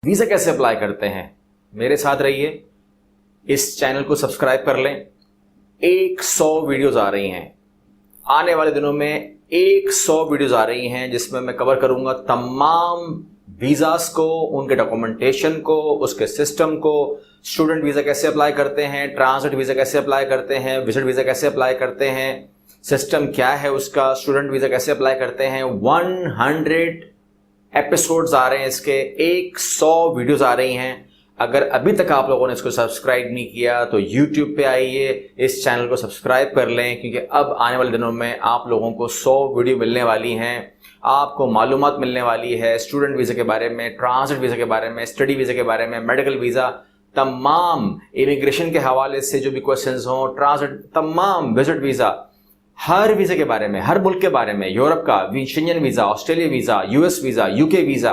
Visa कैसे apply करते हैं, मेरे साथ रहिए, इस चैनल को सब्सक्राइब कर लें। 100 वीडियोस आ रही हैं, आने वाले दिनों में 100 वीडियोस आ रही हैं जिसमें मैं कवर करूंगा तमाम वीज़ास को, उनके डॉक्यूमेंटेशन को, उसके सिस्टम को, स्टूडेंट वीज़ा कैसे अप्लाई करते हैं, ट्रांजिट वीज़ा कैसे अप्लाई करते हैं, विजिट वीज़ा कैसे अप्लाई करते हैं, सिस्टम क्या है उसका, स्टूडेंट वीज़ा कैसे अप्लाई करते हैं। 100 एपिसोड्स आ रहे हैं इसके, 100 वीडियोस आ रही हैं। अगर अभी तक आप लोगों ने इसको सब्सक्राइब नहीं किया तो YouTube पे आइए, इस चैनल को सब्सक्राइब कर लें, क्योंकि अब आने वाले दिनों में आप लोगों को 100 वीडियो मिलने वाली हैं। आपको मालूमात मिलने वाली है स्टूडेंट वीज़ा के बारे में, ट्रांजिट वीज़ा के बारे में, स्टडी वीज़ा के बारे में, मेडिकल वीज़ा, तमाम इमिग्रेशन के हवाले से जो भी क्वेश्चंस हों, ट्रांजिट, तमाम विजिट वीज़ा, हर वीज़ा के बारे में, हर मुल्क के बारे में, यूरोप का Shenzhen visa, Australia visa, US visa, UK visa,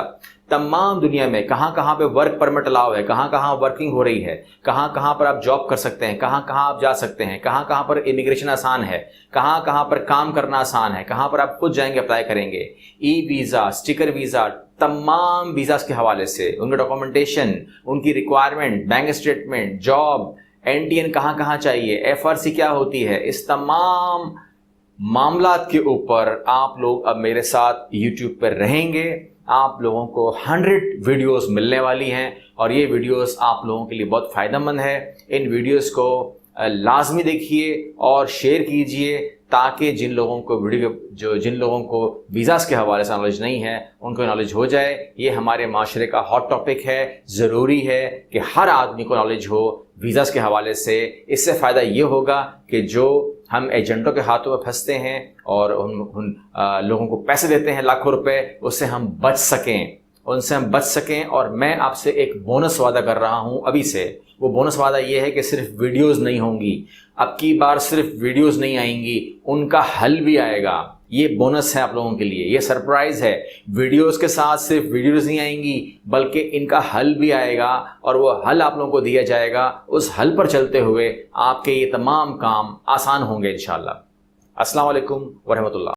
तमाम दुनिया में कहाँ कहाँ पे वर्क परमिट अलाउ है, कहाँ कहाँ वर्किंग हो रही है, कहाँ कहाँ पर आप जॉब कर सकते हैं, कहाँ कहाँ आप जा सकते हैं, कहाँ कहाँ पर इमिग्रेशन आसान है, कहाँ कहाँ पर काम करना आसान है, कहाँ पर आप खुद जाएंगे अप्लाई करेंगे, ई वीज़ा, स्टिकर वीज़ा, तमाम वीज़ास के हवाले से, उनके डॉक्यूमेंटेशन, उनकी requirement, bank statement, job, NTN कहाँ कहाँ चाहिए, FRC क्या होती है, इस तमाम मामलात के ऊपर आप लोग अब मेरे साथ YouTube पर रहेंगे। आप लोगों को 100 वीडियोस मिलने वाली हैं और ये वीडियोस आप लोगों के लिए बहुत फ़ायदेमंद है। इन वीडियोस को लाजमी देखिए और शेयर कीजिए, ताकि जिन लोगों को वीज़ास के हवाले से नॉलेज नहीं है उनको नॉलेज हो जाए। ये हमारे माशरे का हॉट टॉपिक है, ज़रूरी है कि हर आदमी को नॉलेज हो वीज़ास के हवाले से। इससे फ़ायदा ये होगा कि जो हम एजेंटों के हाथों में फंसते हैं और उन लोगों को पैसे देते हैं लाखों रुपए, उससे हम बच सकें, उनसे हम बच सकें। और मैं आपसे एक बोनस वादा कर रहा हूं अभी से। वो बोनस वादा ये है कि सिर्फ वीडियोस नहीं होंगी, अब की बार सिर्फ वीडियोस नहीं आएंगी, उनका हल भी आएगा। ये बोनस है आप लोगों के लिए, ये सरप्राइज़ है। वीडियोस के साथ सिर्फ वीडियोस नहीं आएंगी बल्कि इनका हल भी आएगा और वो हल आप लोगों को दिया जाएगा। उस हल पर चलते हुए आपके ये तमाम काम आसान होंगे इंशाअल्लाह। अस्सलाम वालेकुम व रहमतुल्लाह।